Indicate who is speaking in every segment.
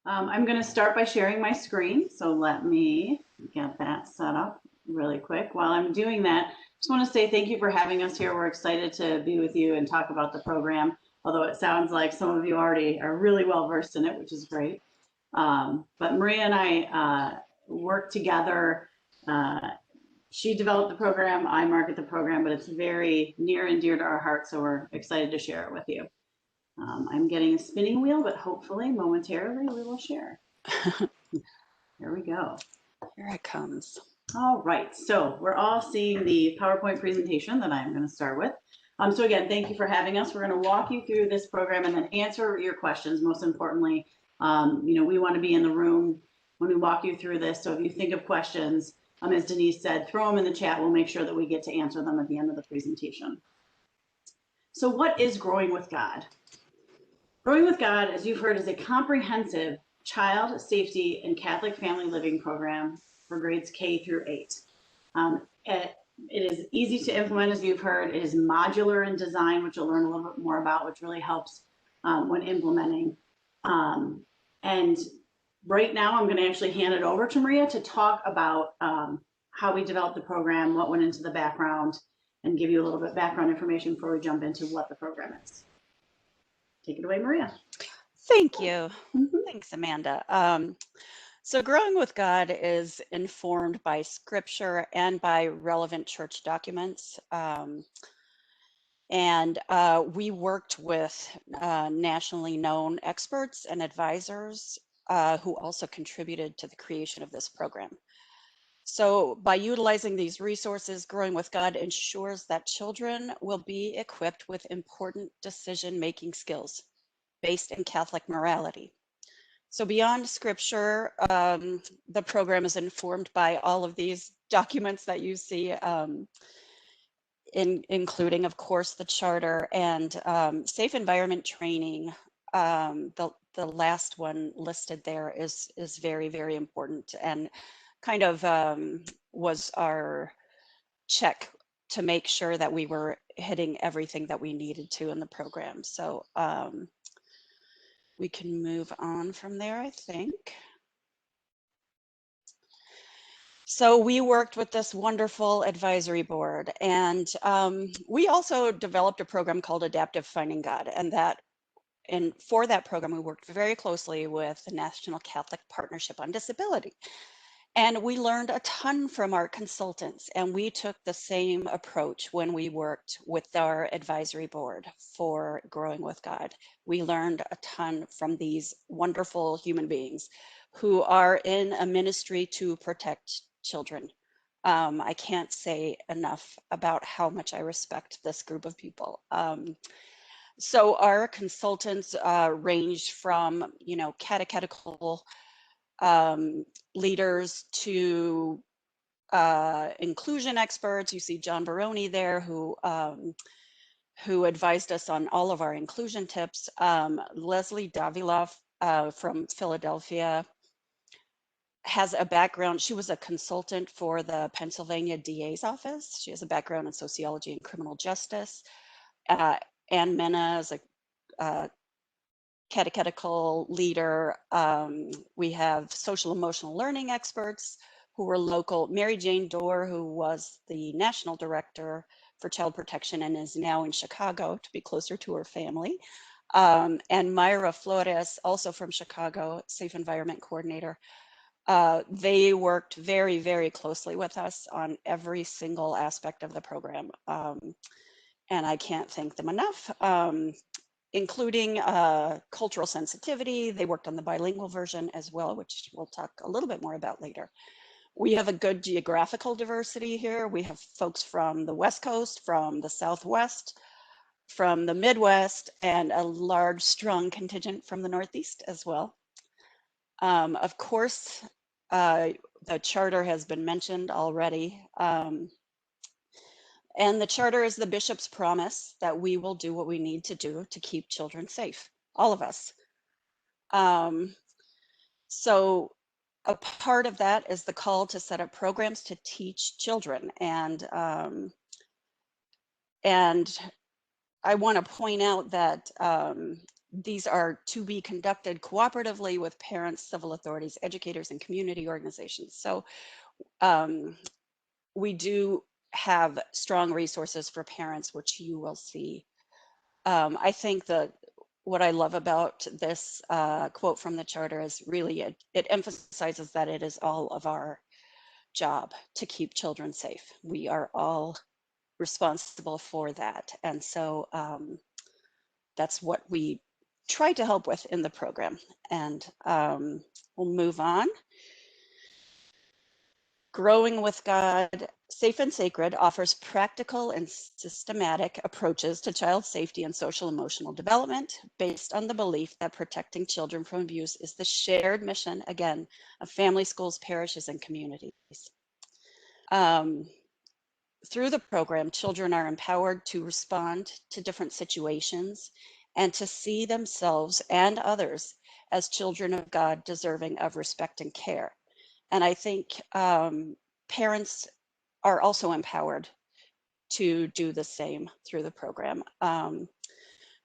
Speaker 1: I'm going to start by sharing my screen. So let me get that set up really quick. While I'm doing that, just want to say thank you for having us here. We're excited to be with you and talk about the program, although it sounds like some of you already are really well versed in it, which is great. But Maria and I work together. She developed the program, I market the program, but it's very near and dear to our heart, so we're excited to share it with you. I'm getting a spinning wheel, but hopefully momentarily we will share. There we go.
Speaker 2: Here it comes.
Speaker 1: All right, so we're all seeing the PowerPoint presentation that I'm going to start with. So again, thank you for having us. We're going to walk you through this program and then answer your questions. Most importantly, we want to be in the room when we walk you through this. So if you think of questions, as Denise said, throw them in the chat. We'll make sure that we get to answer them at the end of the presentation. So what is Growing with God? Growing with God, as you've heard, is a comprehensive child safety and Catholic family living program for grades K through 8. It is easy to implement, as you've heard. It is modular in design, which you'll learn a little bit more about, which really helps when implementing. And right now, I'm going to actually hand it over to Maria to talk about how we developed the program, what went into the background, and give you a little bit of background information before we jump into what the program is. Take it away, Maria.
Speaker 2: Thank you. Thanks, Amanda. So Growing with God is informed by scripture and by relevant church documents. We worked with nationally known experts and advisors who also contributed to the creation of this program. So by utilizing these resources, Growing with God ensures that children will be equipped with important decision-making skills based in Catholic morality. So beyond scripture, the program is informed by all of these documents that you see, including, of course, the charter and safe environment training. The last one listed there is very, very important and kind of was our check to make sure that we were hitting everything that we needed to in the program. So we can move on from there, I think. So we worked with this wonderful advisory board, and we also developed a program called Adaptive Finding God, and for that program, we worked very closely with the National Catholic Partnership on Disability. And we learned a ton from our consultants, and we took the same approach when we worked with our advisory board for Growing with God. We learned a ton from these wonderful human beings who are in a ministry to protect children. I can't say enough about how much I respect this group of people. So our consultants range from, catechetical leaders to inclusion experts. You see John Baroni there, who advised us on all of our inclusion tips. Leslie Davila from Philadelphia has a background. She was a consultant for the Pennsylvania DA's office. She has a background in sociology and criminal justice. Ann Mena is a catechetical leader. We have social emotional learning experts who were local. Mary Jane Dorr, who was the national director for child protection and is now in Chicago to be closer to her family. And Myra Flores, also from Chicago, safe environment coordinator. They worked very, very closely with us on every single aspect of the program. And I can't thank them enough. Including cultural sensitivity. They worked on the bilingual version as well, which we'll talk a little bit more about later. We have a good geographical diversity here. We have folks from the West Coast, from the Southwest, from the Midwest, and a large, strong contingent from the Northeast as well. Of course, the charter has been mentioned already. And the charter is the bishop's promise that we will do what we need to do to keep children safe, all of us. So a part of that is the call to set up programs to teach children. And I want to point out that these are to be conducted cooperatively with parents, civil authorities, educators, and community organizations. So we do have strong resources for parents, which you will see. I think that what I love about this quote from the charter is really it emphasizes that it is all of our job to keep children safe. We are all responsible for that. And so that's what we try to help with in the program. And we'll move on. Growing with God, Safe and Sacred offers practical and systematic approaches to child safety and social emotional development based on the belief that protecting children from abuse is the shared mission, again, of family, schools, parishes, and communities. Through the program, children are empowered to respond to different situations and to see themselves and others as children of God deserving of respect and care. And I think parents are also empowered to do the same through the program.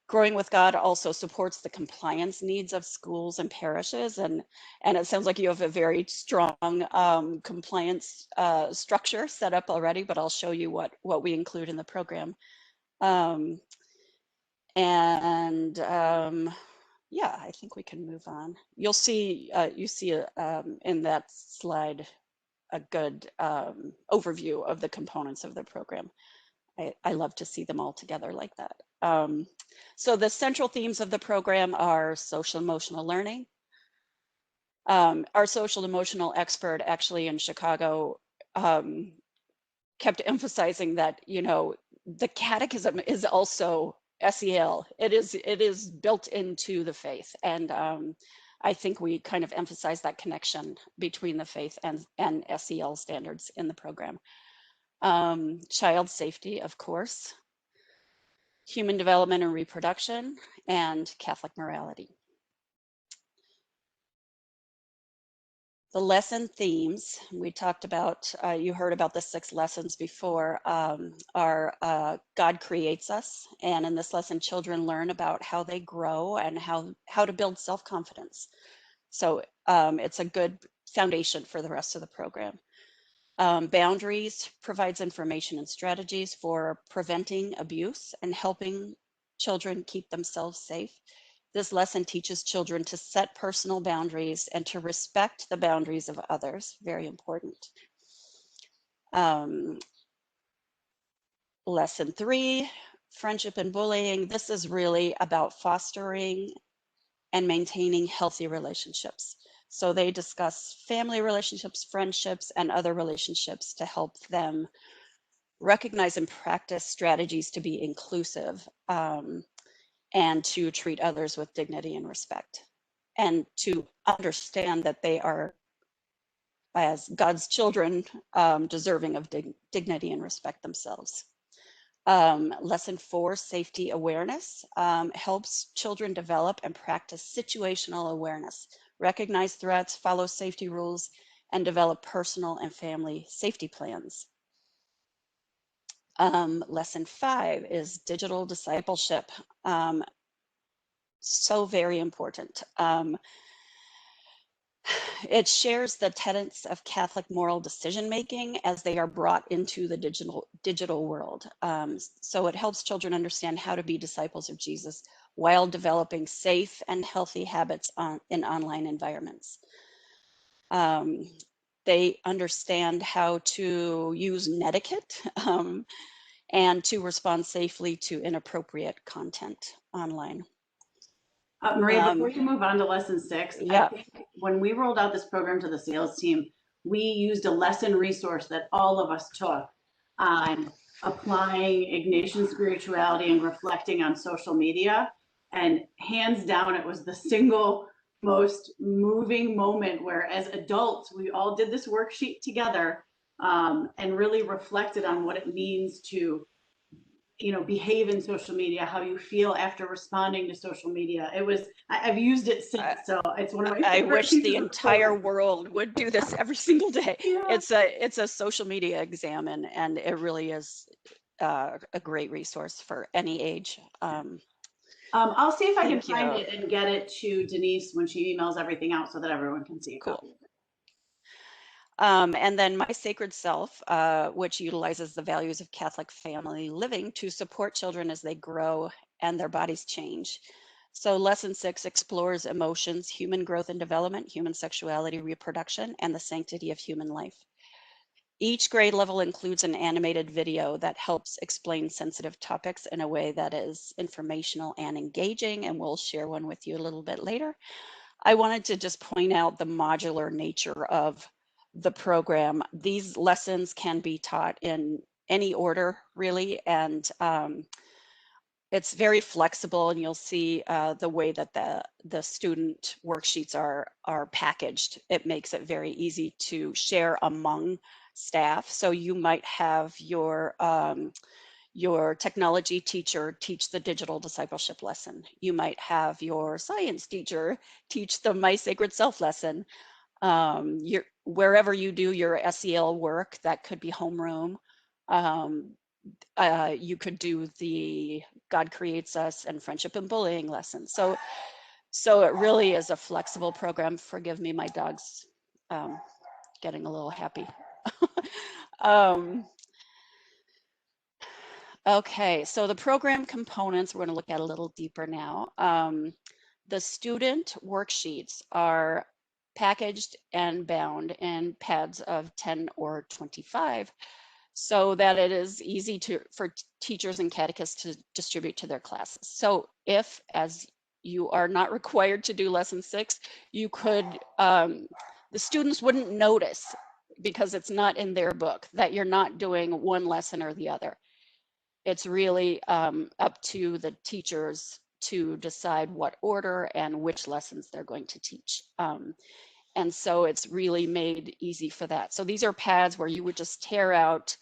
Speaker 2: Growing with God also supports the compliance needs of schools and parishes, and it sounds like you have a very strong compliance structure set up already, but I'll show you what we include in the program. Yeah, I think we can move on. You'll see, you see in that slide a good overview of the components of the program. I love to see them all together like that. So the central themes of the program are social emotional learning. Our social emotional expert actually in Chicago kept emphasizing that, you know, the catechism is also SEL. It is built into the faith. And I think we kind of emphasize that connection between the faith and SEL standards in the program. Child safety, of course, human development and reproduction, and Catholic morality. The lesson themes we talked about, you heard about the 6 lessons before, are God creates us. And in this lesson, children learn about how they grow and how to build self-confidence. So it's a good foundation for the rest of the program. Boundaries provides information and strategies for preventing abuse and helping children keep themselves safe. This lesson teaches children to set personal boundaries and to respect the boundaries of others, very important. Lesson 3, friendship and bullying. This is really about fostering and maintaining healthy relationships. So they discuss family relationships, friendships, and other relationships to help them recognize and practice strategies to be inclusive and to treat others with dignity and respect, and to understand that they are, as God's children, deserving of dignity and respect themselves. Lesson 4, safety awareness, helps children develop and practice situational awareness, recognize threats, follow safety rules, and develop personal and family safety plans. Lesson 5 is digital discipleship. So very important. It shares the tenets of Catholic moral decision making as they are brought into the digital world. So it helps children understand how to be disciples of Jesus while developing safe and healthy habits in online environments. They understand how to use netiquette and to respond safely to inappropriate content online.
Speaker 1: Maria, before you move on to lesson 6,
Speaker 2: Yeah.
Speaker 1: I think when we rolled out this program to the sales team, we used a lesson resource that all of us took on applying Ignatian spirituality and reflecting on social media. And hands down, it was the single most moving moment where, as adults, we all did this worksheet together and really reflected on what it means to, you know, behave in social media, how you feel after responding to social media. It was, I've used it since, so it's one of my
Speaker 2: I
Speaker 1: favorite
Speaker 2: wish
Speaker 1: pieces
Speaker 2: the
Speaker 1: of
Speaker 2: entire
Speaker 1: program.
Speaker 2: world would do this every single day.
Speaker 1: Yeah.
Speaker 2: It's a social media exam, and it really is a great resource for any age.
Speaker 1: I'll see if I can
Speaker 2: Thank
Speaker 1: find
Speaker 2: you.
Speaker 1: it and get it to Denise when she emails everything out so that everyone can see a
Speaker 2: Cool.
Speaker 1: copy of it.
Speaker 2: And then My Sacred Self, which utilizes the values of Catholic family living to support children as they grow and their bodies change. So, lesson 6 explores emotions, human growth and development, human sexuality, reproduction, and the sanctity of human life. Each grade level includes an animated video that helps explain sensitive topics in a way that is informational and engaging, and we'll share one with you a little bit later. I wanted to just point out the modular nature of the program. These lessons can be taught in any order, really, and it's very flexible, and you'll see the way that the student worksheets are packaged. It makes it very easy to share among staff. So you might have your technology teacher teach the digital discipleship lesson. You might have your science teacher teach the My Sacred Self lesson. Wherever you do your SEL work, that could be homeroom. Um, you could do the God Creates Us and Friendship and Bullying lessons. So it really is a flexible program. Forgive me, my dog's getting a little happy. um, okay, so the program components we're going to look at a little deeper now. The student worksheets are packaged and bound in pads of 10 or 25 so that it is easy for teachers and catechists to distribute to their classes. So if, as you are not required to do lesson 6, you could, the students wouldn't notice because it's not in their book that you're not doing one lesson or the other. It's really up to the teachers to decide what order and which lessons they're going to teach. And so it's really made easy for that. So these are pads where you would just tear out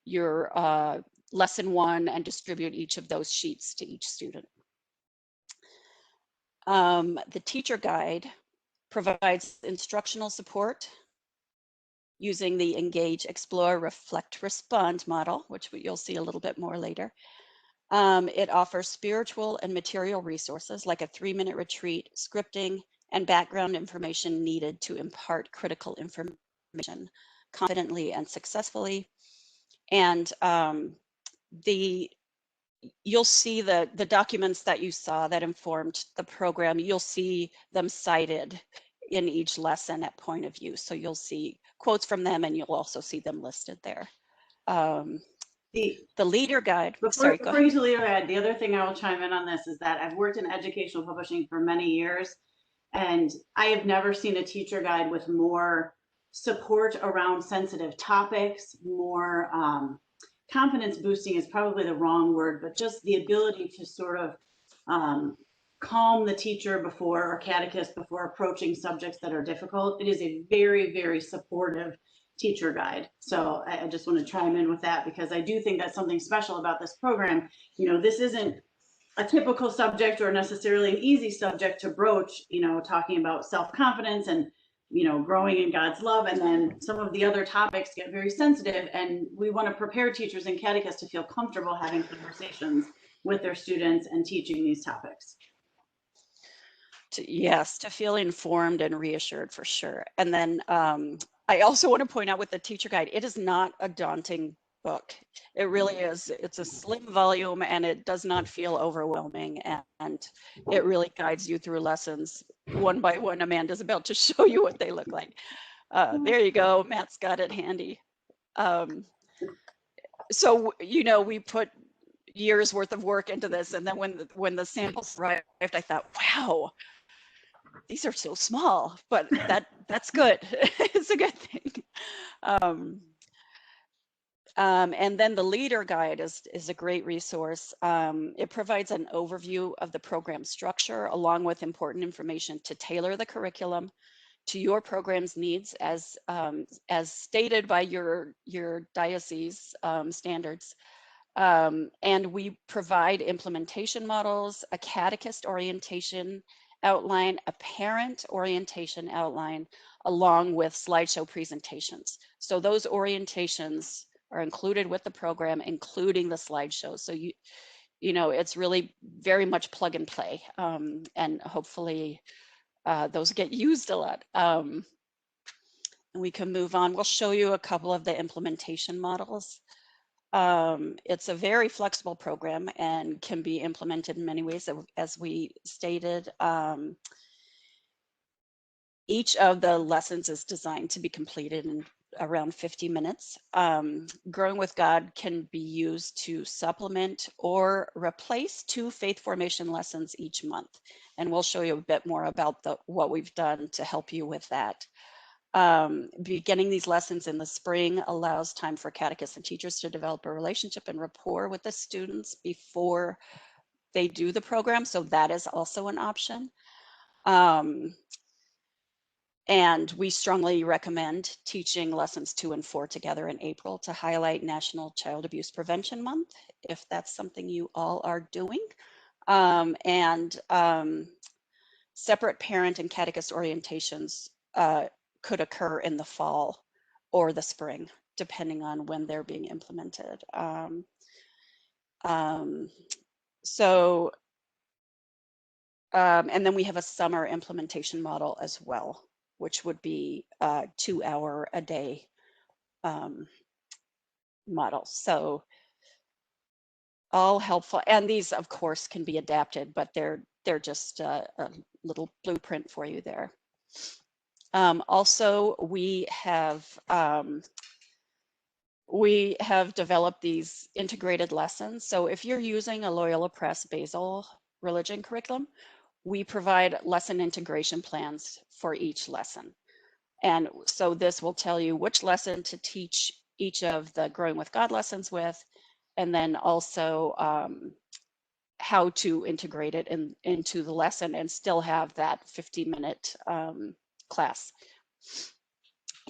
Speaker 2: your lesson 1 and distribute each of those sheets to each student. The teacher guide provides instructional support using the Engage, Explore, Reflect, Respond model, which you'll see a little bit more later. It offers spiritual and material resources like a 3-minute retreat, scripting, and background information needed to impart critical information confidently and successfully. And you'll see the documents that you saw that informed the program, you'll see them cited in each lesson at point of view. So you'll see quotes from them and you'll also see them listed there. The leader guide, sorry, go
Speaker 1: Before
Speaker 2: ahead.
Speaker 1: you leave ahead, the other thing I will chime in on this is that I've worked in educational publishing for many years, and I have never seen a teacher guide with more support around sensitive topics, more confidence boosting is probably the wrong word, but just the ability to sort of calm the teacher before or catechist before approaching subjects that are difficult. It is a very, very supportive teacher guide. So I just want to chime in with that because I do think that's something special about this program. You know, this isn't a typical subject or necessarily an easy subject to broach, you know, talking about self-confidence and, you know, growing in God's love. And then some of the other topics get very sensitive, and we want to prepare teachers and catechists to feel comfortable having conversations with their students and teaching these topics.
Speaker 2: Yes, to feel informed and reassured for sure. And then I also want to point out with the teacher guide, it is not a daunting book. It really is. It's a slim volume and it does not feel overwhelming, and it really guides you through lessons one by one. Amanda's about to show you what they look like. There you go. Matt's got it handy. So, you know, we put years worth of work into this, and then when the samples arrived, I thought, wow, these are so small, but that's good. It's a good thing. And then the leader guide is a great resource. It provides an overview of the program structure along with important information to tailor the curriculum to your program's needs as stated by your diocese standards. And we provide implementation models, a catechist orientation outline, a parent orientation outline, along with slideshow presentations. So those orientations are included with the program, including the slideshows. So it's really very much plug and play, and hopefully those get used a lot. And we can move on. We'll show you a couple of the implementation models. It's a very flexible program and can be implemented in many ways, as we stated. Each of the lessons is designed to be completed in around 50 minutes. Growing with God can be used to supplement or replace 2 faith formation lessons each month. And we'll show you a bit more about what we've done to help you with that. Beginning these lessons in the spring allows time for catechists and teachers to develop a relationship and rapport with the students before they do the program. So that is also an option. And we strongly recommend teaching lessons 2 and 4 together in April to highlight National Child Abuse Prevention Month, if that's something you all are doing. Separate parent and catechist orientations could occur in the fall or the spring, depending on when they're being implemented. And then we have a summer implementation model as well, which would be a 2-hour a day model. So all helpful, and these of course can be adapted, but they're just a little blueprint for you there. Also, we have developed these integrated lessons. So if you're using a Loyola Press Basel religion curriculum, we provide lesson integration plans for each lesson. And so this will tell you which lesson to teach each of the Growing with God lessons with, and then also how to integrate it into the lesson and still have that 50-minute class.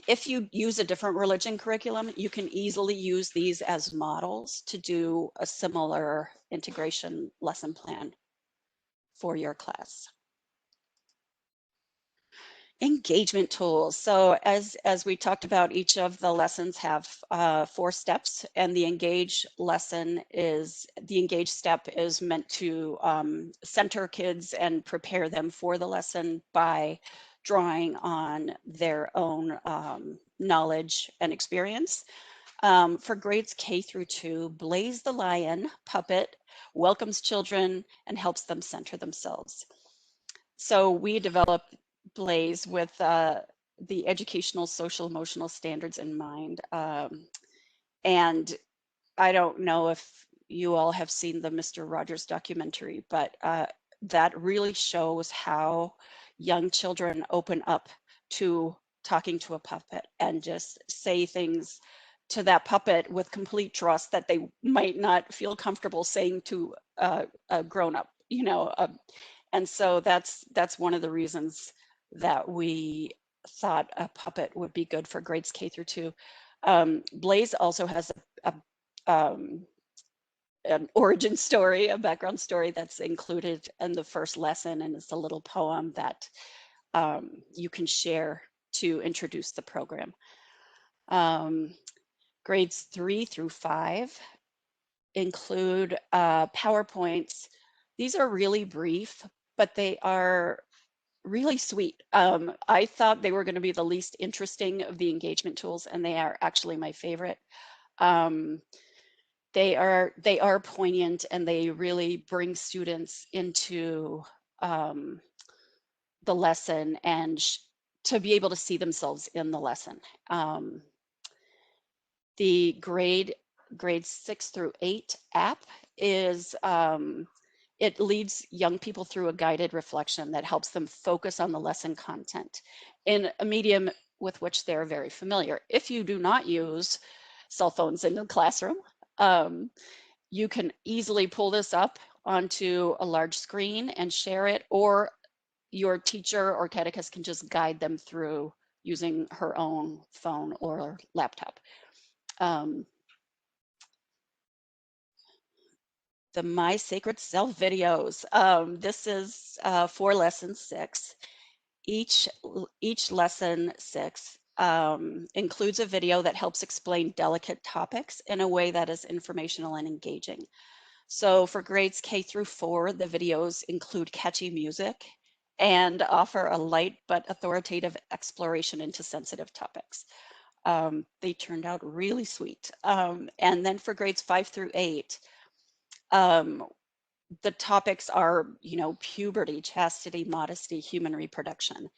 Speaker 2: If you use a different religion curriculum, you can easily use these as models to do a similar integration lesson plan for your class. Engagement tools. So as we talked about, each of the lessons have 4 steps, and the engage step is meant to center kids and prepare them for the lesson by drawing on their own knowledge and experience. For grades K through 2, Blaze the Lion puppet welcomes children and helps them center themselves. So we developed Blaze with the educational, social, emotional standards in mind. And I don't know if you all have seen the Mr. Rogers documentary, but that really shows how young children open up to talking to a puppet and just say things to that puppet with complete trust that they might not feel comfortable saying to a grown-up, and so that's one of the reasons that we thought a puppet would be good for grades K through 2. Blaze also has an origin story, a background story that's included in the first lesson, and it's a little poem that you can share to introduce the program. Grades 3 through 5 include PowerPoints. These are really brief, but they are really sweet. I thought they were going to be the least interesting of the engagement tools, and they are actually my favorite. They are poignant, and they really bring students into the lesson and to be able to see themselves in the lesson. The grades 6 through 8 app is it leads young people through a guided reflection that helps them focus on the lesson content in a medium with which they're very familiar. If you do not use cell phones in the classroom, you can easily pull this up onto a large screen and share it, or your teacher or catechist can just guide them through using her own phone or laptop. The My Sacred Self videos. This is for lesson 6. Each lesson 6 includes a video that helps explain delicate topics in a way that is informational and engaging. So for grades K through 4, the videos include catchy music and offer a light but authoritative exploration into sensitive topics. They turned out really sweet. And then for grades 5 through 8, um, the topics are, puberty, chastity, modesty, human reproduction.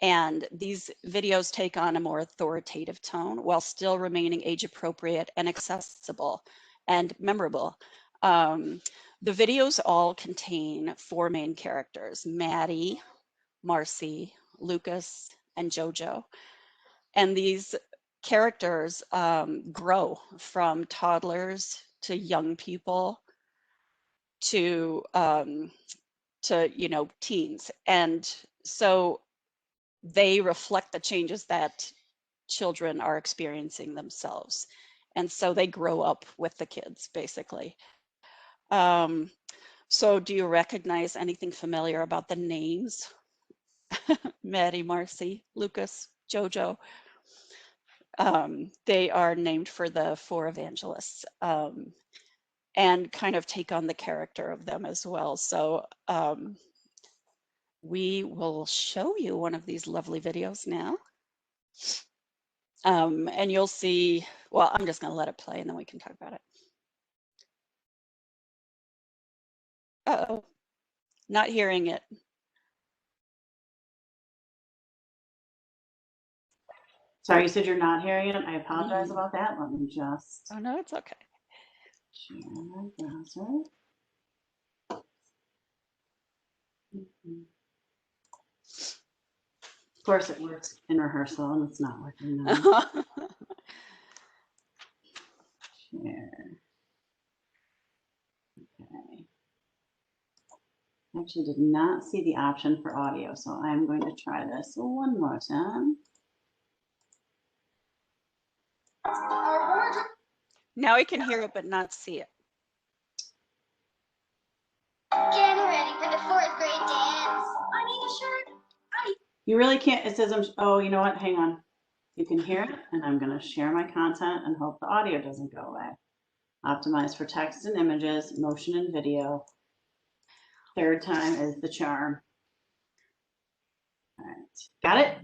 Speaker 2: And these videos take on a more authoritative tone while still remaining age appropriate and accessible and memorable. The videos all contain 4 main characters: Maddie, Marcy, Lucas, and Jojo. And these characters grow from toddlers to young people to teens. And so they reflect the changes that children are experiencing themselves. And so they grow up with the kids, basically. Um, so do you recognize anything familiar about the names? Maddie, Marcy, Lucas, Jojo. They are named for the 4 evangelists, and kind of take on the character of them as well. So we will show you one of these lovely videos now. And you'll see, well, I'm just gonna let it play and then we can talk about it. Uh-oh, not hearing it.
Speaker 1: Sorry, you said you're not hearing it. I apologize about that. Let me just
Speaker 2: Oh no, it's okay.
Speaker 1: share my browser. Of course, it works in rehearsal and it's not working now. Share. Okay. I actually did not see the option for audio, so I'm going to try this one more time.
Speaker 2: Now I can hear it, but not see it.
Speaker 3: Getting ready for the 4th grade dance. I need a shirt.
Speaker 1: You really can't, it says, oh, you know what? Hang on. You can hear it, and I'm going to share my content and hope the audio doesn't go away. Optimize for text and images, motion and video. 3rd time is the charm. All right, got it?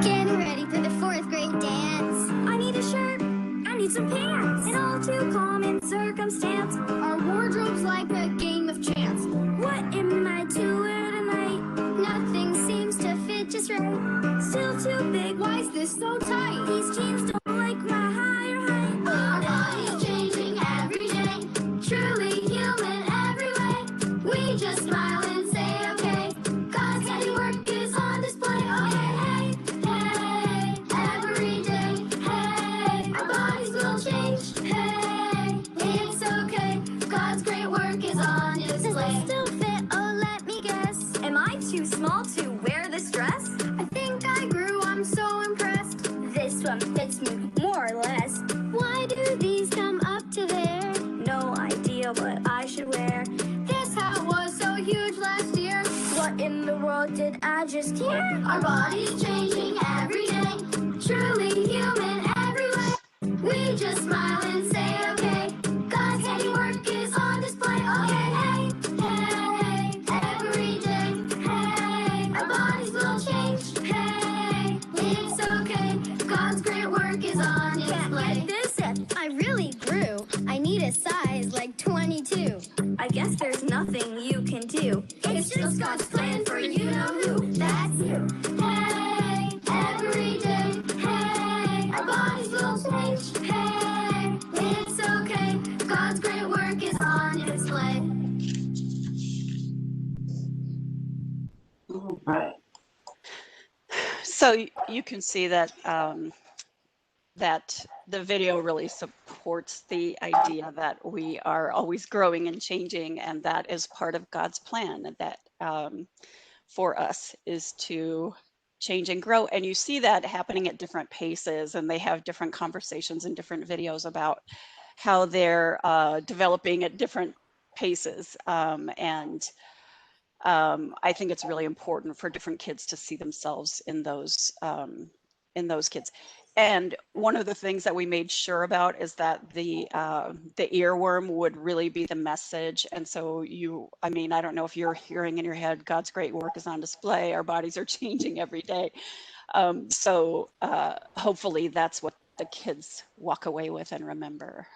Speaker 3: Getting ready for the 4th grade dance. I need a shirt. I need some pants. An all too common circumstance. Our wardrobe's like a game of chance. What am I to wear tonight? Nothing seems to fit just right. Still too big. Why is this so tight? These jeans don't like my higher height. Our body's changing every day. Truly human every way. We just smile and say okay. God's handiwork is on display. Okay, hey, hey, every day. Hey, our bodies will change. Hey, it's okay. God's great work is on display. Does it still fit? Oh, let me guess. Am I too small to wear this dress? I think I grew. I'm so impressed. This one fits me more or less. Why do these come up to there? No idea what I should wear. This hat was so huge last year. What in the world did I just hear? Our body's changing every day. Truly human every way. We just smile and say okay. God's handiwork is on display. Okay, hey, hey, every day. Hey, our bodies will change. Hey, it's okay. God's great work is on display. Get this? I really grew. I need a size like 22. I guess there's nothing you can do. It's just God's plan for you know who. That's you. Hey, every day. Hey, our bodies will change. Hey, it's okay. God's great work is on display.
Speaker 1: All right.
Speaker 2: So you can see that that the video really supports the idea that we are always growing and changing, and that is part of God's plan, that for us is to change and grow. And you see that happening at different paces, and they have different conversations in different videos about how they're developing at different paces. I think it's really important for different kids to see themselves in those those kids. And one of the things that we made sure about is that the earworm would really be the message. And so I mean, I don't know if you're hearing in your head, God's great work is on display. Our bodies are changing every day. So hopefully that's what the kids walk away with and remember.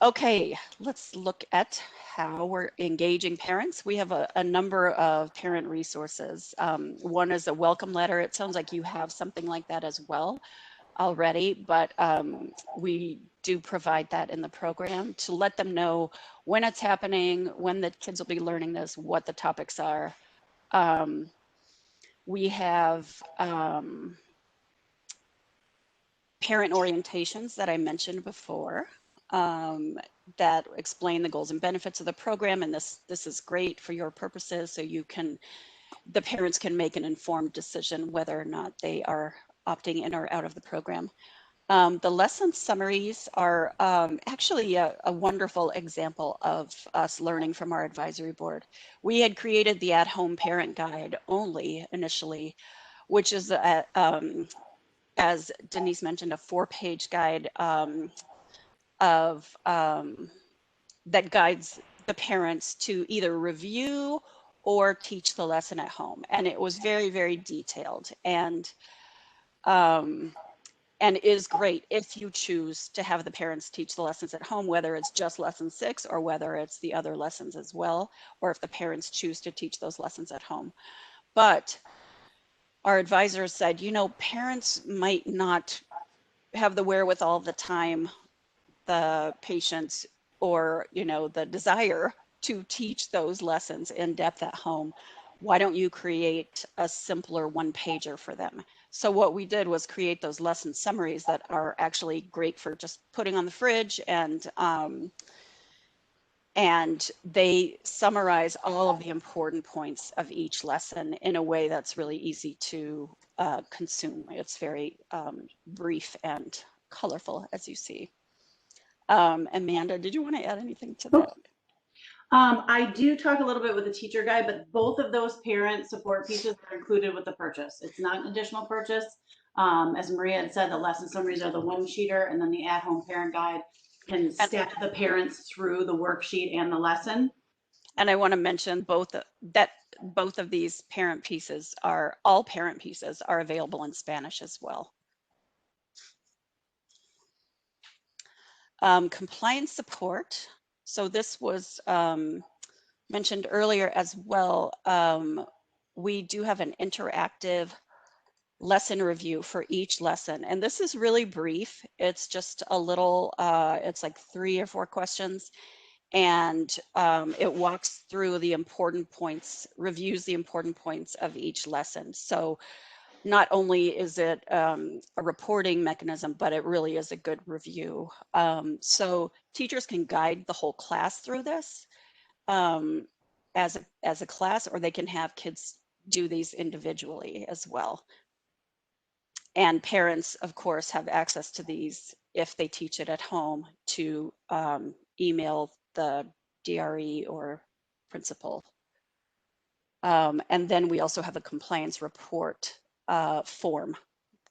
Speaker 2: Okay, let's look at how we're engaging parents. We have a number of parent resources. One is a welcome letter. It sounds like you have something like that as well already, but we do provide that in the program to let them know when it's happening, when the kids will be learning this, what the topics are. We have parent orientations that I mentioned before that explain the goals and benefits of the program, and this is great for your purposes, so the parents can make an informed decision whether or not they are opting in or out of the program. The lesson summaries are actually a wonderful example of us learning from our advisory board. We had created the at-home parent guide only initially, which is as Denise mentioned, a 4-page guide that guides the parents to either review or teach the lesson at home. And it was very, very detailed and is great if you choose to have the parents teach the lessons at home, whether it's just lesson 6 or whether it's the other lessons as well, or if the parents choose to teach those lessons at home. But our advisors said, you know, parents might not have the wherewithal, the time, the patience, or, you know, the desire to teach those lessons in depth at home. Why don't you create a simpler 1-pager for them? So what we did was create those lesson summaries that are actually great for just putting on the fridge, and they summarize all of the important points of each lesson in a way that's really easy to consume. It's very brief and colorful, as you see. Amanda, did you want to add anything to that?
Speaker 1: I do talk a little bit with the teacher guide, but both of those parent support pieces are included with the purchase. It's not an additional purchase. As Maria had said, the lesson summaries are the 1-sheeter, and then the at-home parent guide can step the parents through the worksheet and the lesson.
Speaker 2: And I want to mention both of these all parent pieces are available in Spanish as well. Compliance support. So this was mentioned earlier as well. We do have an interactive lesson review for each lesson, and this is really brief. It's just a little, it's like 3 or 4 questions, and it walks through the important points, reviews the important points of each lesson. So not only is it a reporting mechanism, but it really is a good review. So teachers can guide the whole class through this as a class, or they can have kids do these individually as well. And parents, of course, have access to these if they teach it at home to email the DRE or principal. And then we also have a compliance report form.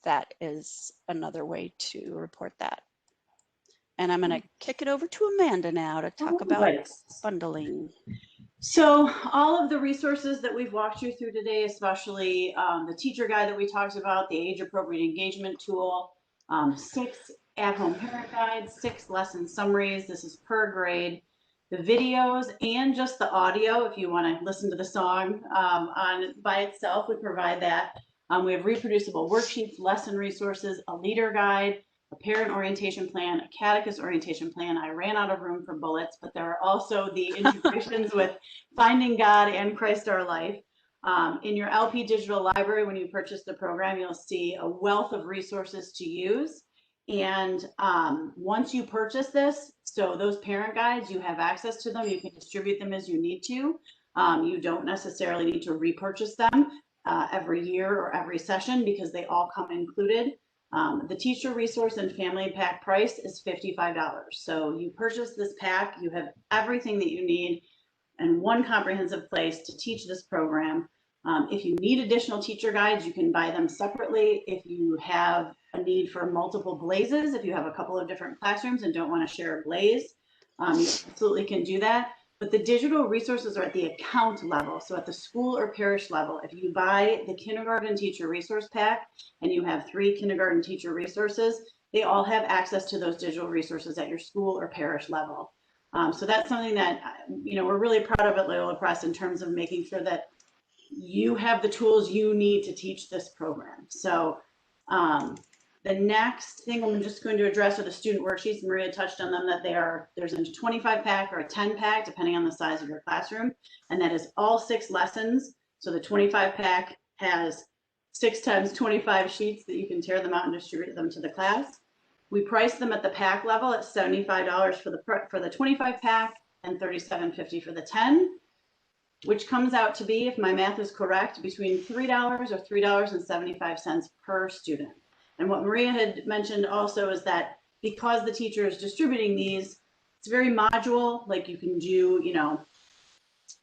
Speaker 2: That is another way to report that. And I'm going to kick it over to Amanda now to talk about bundling.
Speaker 1: So all of the resources that we've walked you through today, especially the teacher guide that we talked about, the age appropriate engagement tool, 6 at-home parent guides, 6 lesson summaries. This is per grade. The videos and just the audio, if you want to listen to the song by itself, we provide that. We have reproducible worksheets, lesson resources, a leader guide, a parent orientation plan, a catechist orientation plan. I ran out of room for bullets, but there are also the integrations with Finding God and Christ Our Life. In your LP digital library, when you purchase the program, you'll see a wealth of resources to use. And once you purchase this, so those parent guides, you have access to them. You can distribute them as you need to. You don't necessarily need to repurchase them every year or every session because they all come included. The teacher resource and family pack price is $55. So you purchase this pack, you have everything that you need in one comprehensive place to teach this program. If you need additional teacher guides, you can buy them separately. If you have a need for multiple blazes, if you have a couple of different classrooms and don't want to share a blaze, you absolutely can do that. But the digital resources are at the account level. So at the school or parish level, if you buy the kindergarten teacher resource pack and you have 3 kindergarten teacher resources, they all have access to those digital resources at your school or parish level. So that's something that, we're really proud of at Loyola Press in terms of making sure that you have the tools you need to teach this program. So the next thing I'm just going to address are the student worksheets. Maria touched on them, that there's a 25 pack or a 10 pack, depending on the size of your classroom. And that is all 6 lessons. So the 25 pack has 6 times 25 sheets that you can tear them out and distribute them to the class. We price them at the pack level at $75 for the 25 pack and $37.50 for the 10, which comes out to be, if my math is correct, between $3 or $3.75 per student. And what Maria had mentioned also is that because the teacher is distributing these, it's very module. Like you can do,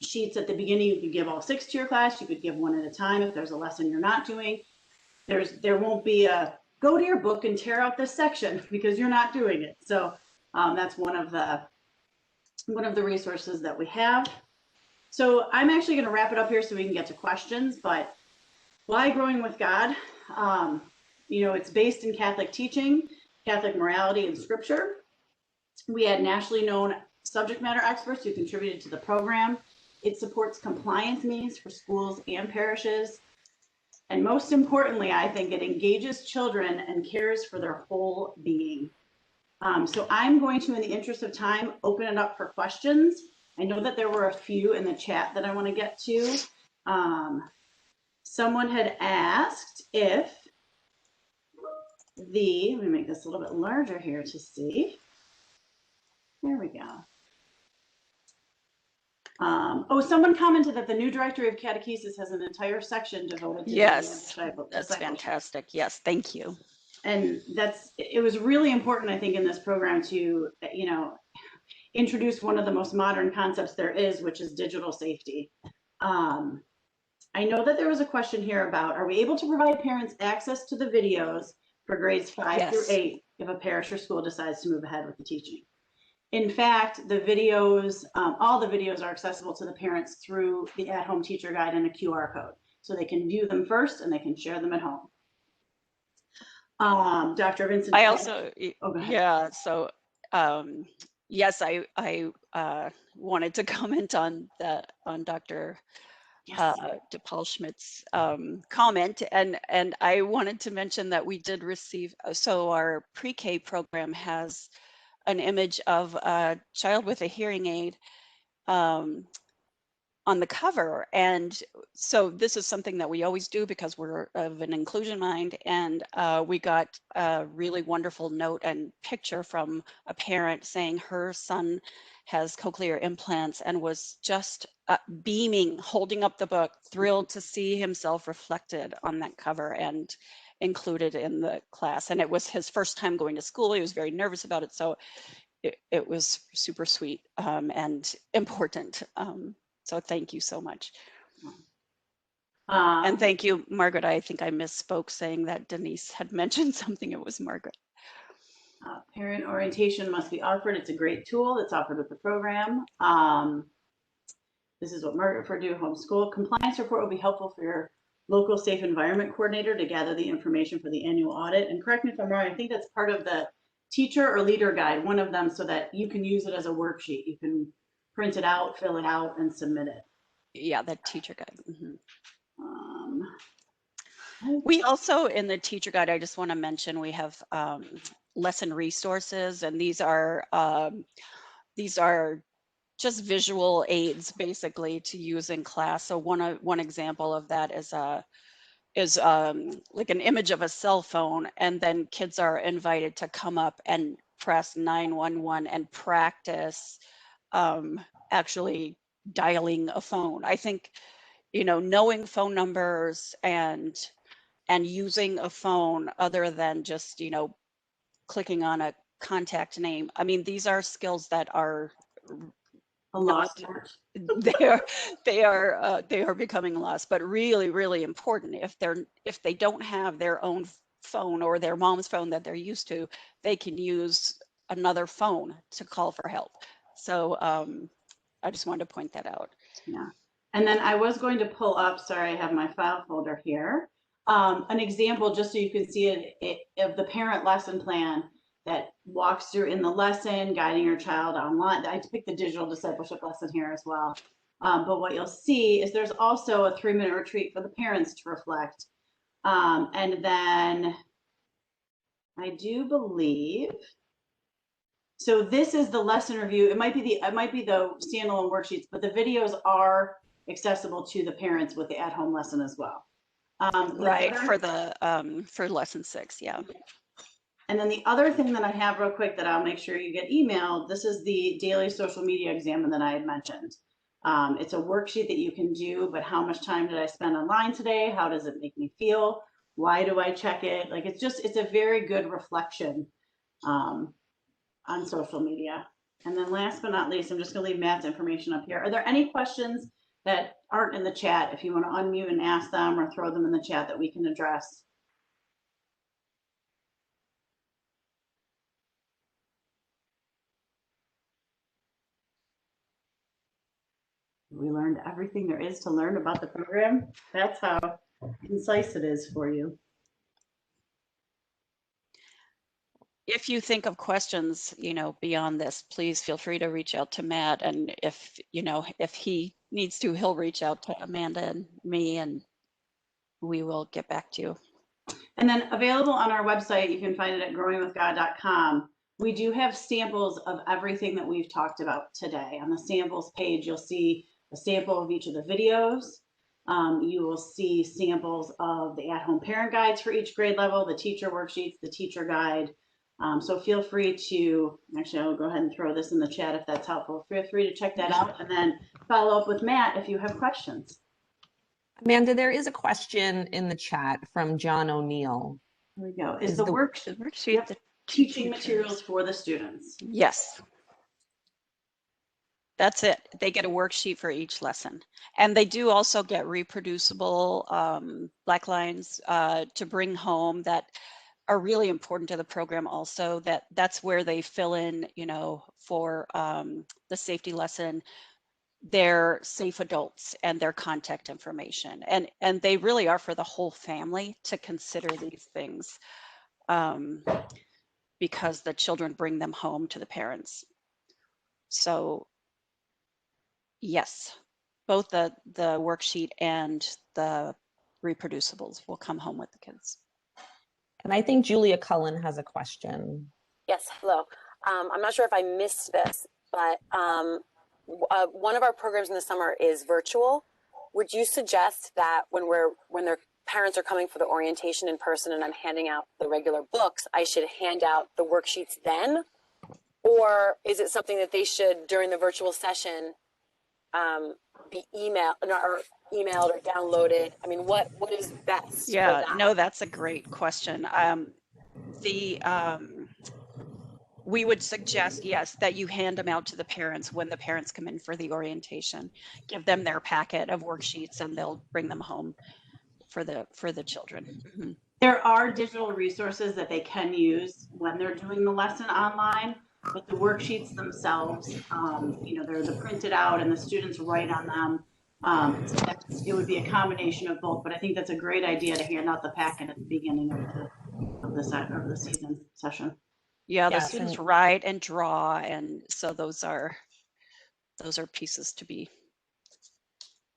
Speaker 1: sheets at the beginning. You could give all 6 to your class. You could give 1 at a time if there's a lesson you're not doing. There won't be a go to your book and tear out this section because you're not doing it. So that's one of the resources that we have. So I'm actually going to wrap it up here so we can get to questions. But why Growing with God? It's based in Catholic teaching, Catholic morality, and scripture. We had nationally known subject matter experts who contributed to the program. It supports compliance needs for schools and parishes. And most importantly, I think it engages children and cares for their whole being. So I'm going to, in the interest of time, open it up for questions. I know that there were a few in the chat that I want to get to. Someone had asked if let me make this a little bit larger here to see. There we go. Someone commented that the new directory of catechesis has an entire section devoted to
Speaker 2: Yes,
Speaker 1: discipleship.
Speaker 2: that's fantastic. Yes, thank you.
Speaker 1: And it was really important, I think, in this program to, introduce one of the most modern concepts there is, which is digital safety. I know that there was a question here about, are we able to provide parents access to the videos for grades 5 through 8 if a parish or school decides to move ahead with the teaching? In fact, the videos, all the videos are accessible to the parents through the at-home teacher guide and a QR code. So they can view them first and they can share them at home. Dr. Vincent.
Speaker 2: I also,
Speaker 1: go ahead.
Speaker 2: yeah, so yes, I wanted to comment on Dr. DePaul Schmidt's comment, and I wanted to mention that we did receive, so our pre-K program has an image of a child with a hearing aid on the cover. And so this is something that we always do because we're of an inclusion mind. And we got a really wonderful note and picture from a parent saying her son has cochlear implants and was just beaming, holding up the book, thrilled to see himself reflected on that cover and included in the class. And it was his first time going to school. He was very nervous about it. So it was super sweet and important. So thank you so much. And thank you, Margaret. I think I misspoke saying that Denise had mentioned something. It was Margaret.
Speaker 1: Parent orientation must be offered. It's a great tool that's offered with the program. This is what Margaret referred to, homeschool. Compliance report will be helpful for your local safe environment coordinator to gather the information for the annual audit. And correct me if I'm wrong, I think that's part of the teacher or leader guide, one of them, so that you can use it as a worksheet. You can print it out, fill it out, and submit it.
Speaker 2: Yeah, that teacher guide. Mm-hmm. We also, in the teacher guide, I just want to mention, we have lesson resources, and these are just visual aids basically to use in class. So one example of that is like an image of a cell phone, and then kids are invited to come up and press 911 and practice actually dialing a phone. I think, knowing phone numbers and using a phone other than just, clicking on a contact name. I mean, these are skills that are they are becoming less, but really, really important. If they don't have their own phone or their mom's phone that they're used to, they can use another phone to call for help. So I just wanted to point that out.
Speaker 1: Yeah. And then I was going to pull up, sorry, I have my file folder here, an example just so you can see it of the parent lesson plan that walks through in the lesson, guiding your child online. I picked the digital discipleship lesson here as well. But what you'll see is there's also a 3-minute retreat for the parents to reflect. And then I do believe, so this is the lesson review. It might be the standalone worksheets, but the videos are accessible to the parents with the at-home lesson as well.
Speaker 2: Right, for lesson 6, yeah.
Speaker 1: And then the other thing that I have real quick that I'll make sure you get emailed, this is the daily social media exam that I had mentioned. It's a worksheet that you can do, but how much time did I spend online today? How does it make me feel? Why do I check it? Like, it's a very good reflection on social media. And then last but not least, I'm just gonna leave Matt's information up here. Are there any questions that aren't in the chat? If you want to unmute and ask them or throw them in the chat that we can address. We learned everything there is to learn about the program. That's how concise it is for you.
Speaker 2: If you think of questions, beyond this, please feel free to reach out to Matt. And if he needs to, he'll reach out to Amanda and me, and we will get back to you.
Speaker 1: And then available on our website, you can find it at growingwithgod.com. We do have samples of everything that we've talked about today. On the samples page, you'll see a sample of each of the videos. You will see samples of the at-home parent guides for each grade level, the teacher worksheets, the teacher guide. So feel free to, actually, I'll go ahead and throw this in the chat if that's helpful. Feel free to check that out and then follow up with Matt if you have questions.
Speaker 4: Amanda, there is a question in the chat from John O'Neill.
Speaker 1: Here we go. Is the worksheet
Speaker 2: Yep.
Speaker 1: the teaching materials for the students?
Speaker 2: Yes. That's it. They get a worksheet for each lesson. And they do also get reproducible black lines to bring home that are really important to the program also. That's where they fill in, for the safety lesson, their safe adults and their contact information. And they really are for the whole family to consider these things because the children bring them home to the parents. So yes, both the worksheet and the reproducibles will come home with the kids.
Speaker 4: And I think Julia Cullen has a question.
Speaker 5: Yes, hello. I'm not sure if I missed this, but one of our programs in the summer is virtual. Would you suggest that when their parents are coming for the orientation in person and I'm handing out the regular books, I should hand out the worksheets then? Or is it something that they should, during the virtual session, be emailed or downloaded? I mean, what is best?
Speaker 2: Yeah, no, that's a great question. We would suggest, yes, that you hand them out to the parents when the parents come in for the orientation. Give them their packet of worksheets and they'll bring them home for the children. Mm-hmm.
Speaker 1: There are digital resources that they can use when they're doing the lesson online, but the worksheets themselves, they're printed out and the students write on them. So it would be a combination of both, but I think that's a great idea to hand out the packet at the beginning of the season session.
Speaker 2: Yeah, the students write and draw, and so those are pieces to be.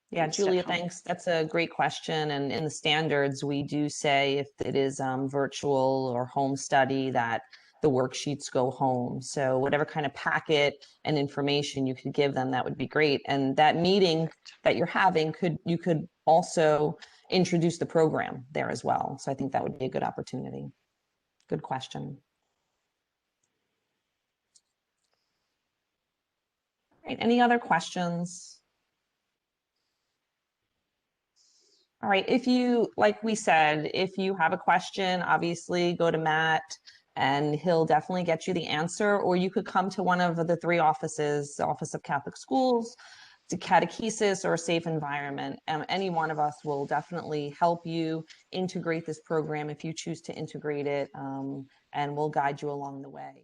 Speaker 4: Yeah, Julia, thanks. That's a great question. And in the standards, we do say if it is virtual or home study that the worksheets go home. So whatever kind of packet and information you could give them, that would be great. And that meeting that you're having, you could also introduce the program there as well. So I think that would be a good opportunity. Good question. All right, any other questions? All right, like we said, if you have a question, obviously go to Matt and he'll definitely get you the answer, or you could come to one of the 3 offices, the Office of Catholic Schools, catechesis or a safe environment. Any one of us will definitely help you integrate this program if you choose to integrate it, and we'll guide you along the way.